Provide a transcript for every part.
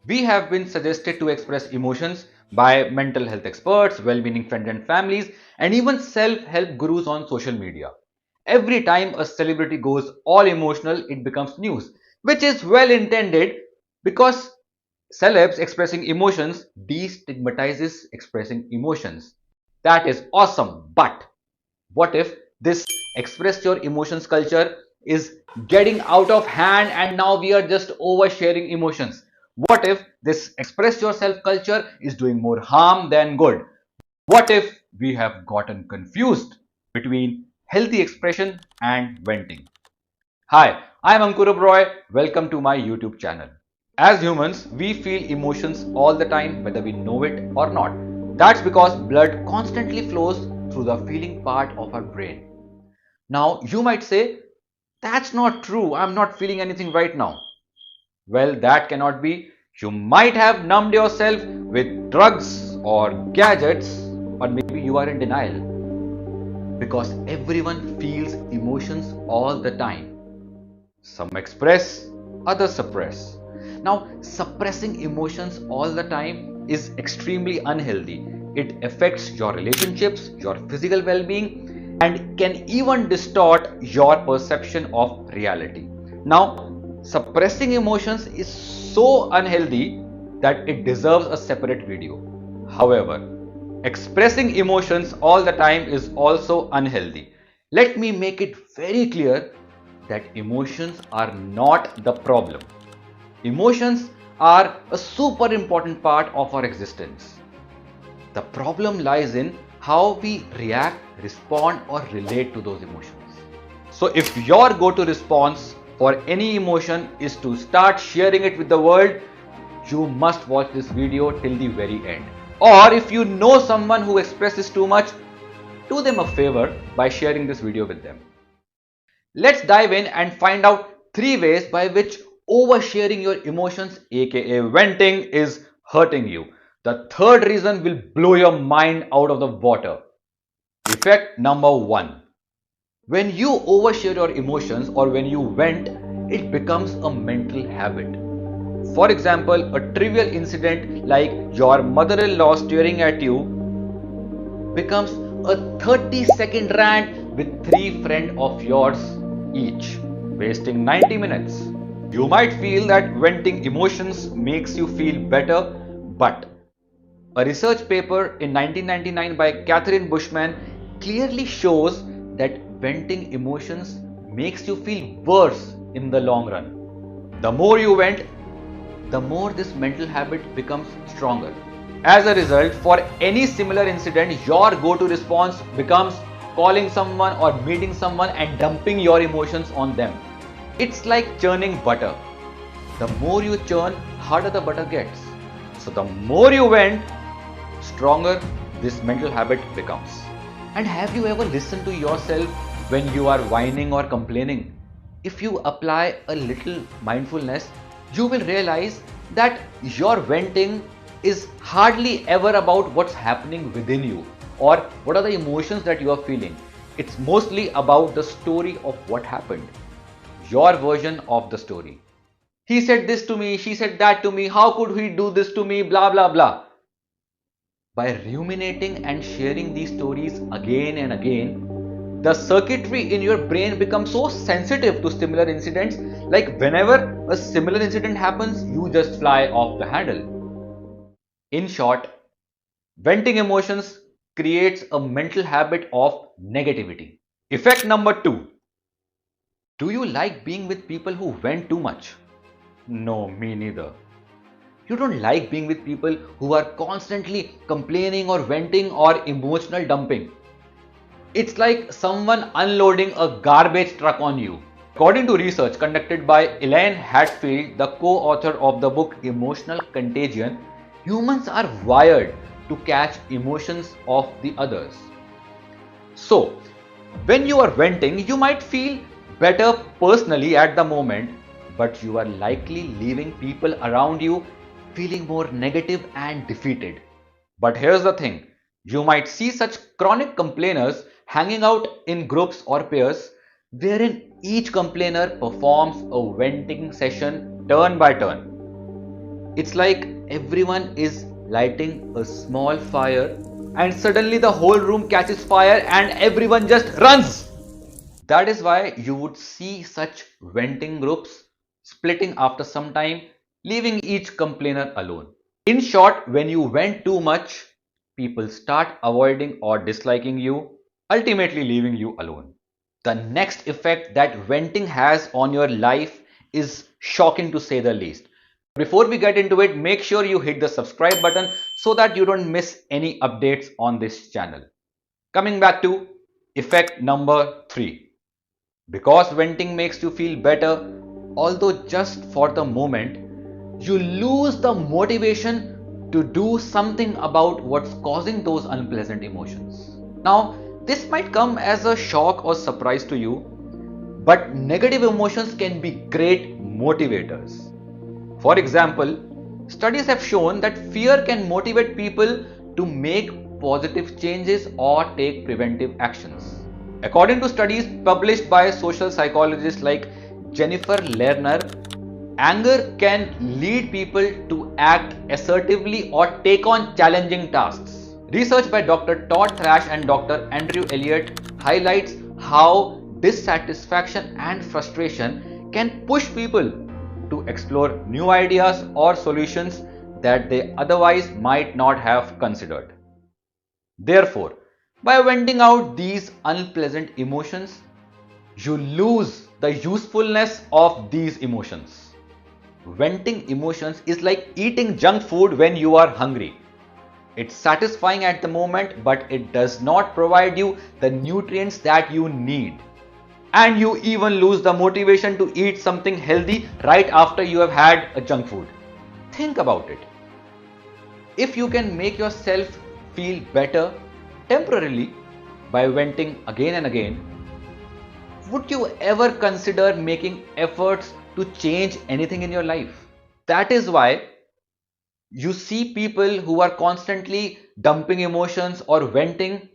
We have been suggested to express emotions by mental health experts, well-meaning friends and families, and even self-help gurus on social media. Every time a celebrity goes all emotional, it becomes news, which is well intended because celebs expressing emotions destigmatizes expressing emotions. That is awesome, but what if this express your emotions culture is getting out of hand and now we are just oversharing emotions? What if this express yourself culture is doing more harm than good? What if we have gotten confused between healthy expression and venting? Hi, I'm Ankur Roy. Welcome to my YouTube channel. As humans, we feel emotions all the time, whether we know it or not. That's because blood constantly flows through the feeling part of our brain. Now, you might say, that's not true. I'm not feeling anything right now. Well, that cannot be. You might have numbed yourself with drugs or gadgets, or maybe you are in denial because everyone feels emotions all the time. Some express, others suppress. Now, suppressing emotions all the time is extremely unhealthy. It affects your relationships, your physical well being, and can even distort your perception of reality. Now, suppressing emotions is so unhealthy that it deserves a separate video. However, expressing emotions all the time is also unhealthy. Let me make it very clear that emotions are not the problem. Emotions are a super important part of our existence. The problem lies in how we react, respond, or relate to those emotions. So, if your go to response for any emotion is to start sharing it with the world, you must watch this video till the very end. Or if you know someone who expresses too much, do them a favor by sharing this video with them. Let's dive in and find out 3 ways by which oversharing your emotions, aka venting, is hurting you. The third reason will blow your mind out of the water. Effect number 1. When you overshare your emotions or when you vent, it becomes a mental habit. For example, a trivial incident like your mother-in-law staring at you becomes a 30-second rant with 3 friends of yours each, wasting 90 minutes. You might feel that venting emotions makes you feel better, but a research paper in 1999 by Catherine Bushman clearly shows that venting emotions makes you feel worse in the long run. The more you vent, the more this mental habit becomes stronger. As a result, for any similar incident, your go-to response becomes calling someone or meeting someone and dumping your emotions on them. It's like churning butter. The more you churn, harder the butter gets. So the more you vent, stronger this mental habit becomes. And have you ever listened to yourself when you are whining or complaining? If you apply a little mindfulness, you will realize that your venting is hardly ever about what's happening within you or what are the emotions that you are feeling. It's mostly about the story of what happened, your version of the story. He said this to me, she said that to me, how could he do this to me, blah blah blah. By ruminating and sharing these stories again and again, the circuitry in your brain becomes so sensitive to similar incidents, like whenever a similar incident happens, you just fly off the handle. In short, venting emotions creates a mental habit of negativity. Effect number 2. Do you like being with people who vent too much? No, me neither. You don't like being with people who are constantly complaining or venting or emotional dumping. It's like someone unloading a garbage truck on you. According to research conducted by Elaine Hatfield, the co-author of the book Emotional Contagion, humans are wired to catch emotions of the others. So, when you are venting, you might feel better personally at the moment, but you are likely leaving people around you feeling more negative and defeated. But here's the thing, you might see such chronic complainers hanging out in groups or pairs wherein each complainer performs a venting session turn by turn. It's like everyone is lighting a small fire and suddenly the whole room catches fire and everyone just runs. That is why you would see such venting groups splitting after some time, leaving each complainer alone. In short, when you vent too much, people start avoiding or disliking you, ultimately leaving you alone. The next effect that venting has on your life is shocking to say the least. Before we get into it, make sure you hit the subscribe button so that you don't miss any updates on this channel. Coming back to effect number 3. Because venting makes you feel better, although just for the moment, you lose the motivation to do something about what's causing those unpleasant emotions. Now, this might come as a shock or surprise to you, but negative emotions can be great motivators. For example, studies have shown that fear can motivate people to make positive changes or take preventive actions. According to studies published by social psychologists like Jennifer Lerner, anger can lead people to act assertively or take on challenging tasks. Research by Dr. Todd Thrash and Dr. Andrew Elliott highlights how dissatisfaction and frustration can push people to explore new ideas or solutions that they otherwise might not have considered. Therefore, by venting out these unpleasant emotions, you lose the usefulness of these emotions. Venting emotions is like eating junk food when you are hungry. It's satisfying at the moment, but it does not provide you the nutrients that you need. And you even lose the motivation to eat something healthy right after you have had a junk food. Think about it. If you can make yourself feel better temporarily by venting again and again, would you ever consider making efforts to change anything in your life? That is why you see people who are constantly dumping emotions or venting,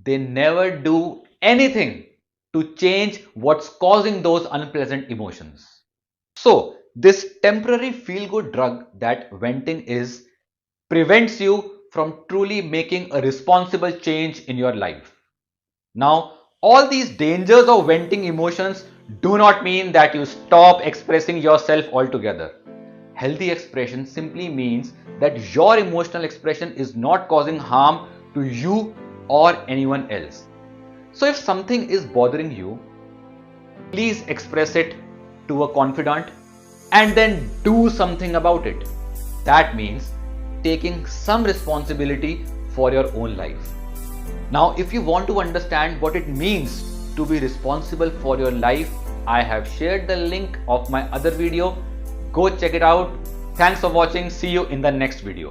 they never do anything to change what's causing those unpleasant emotions. So, this temporary feel-good drug that venting is prevents you from truly making a responsible change in your life. Now, all these dangers of venting emotions do not mean that you stop expressing yourself altogether. Healthy expression simply means that your emotional expression is not causing harm to you or anyone else. So if something is bothering you, please express it to a confidant and then do something about it. That means taking some responsibility for your own life. Now, if you want to understand what it means to be responsible for your life, I have shared the link of my other video. Go check it out. Thanks for watching. See you in the next video.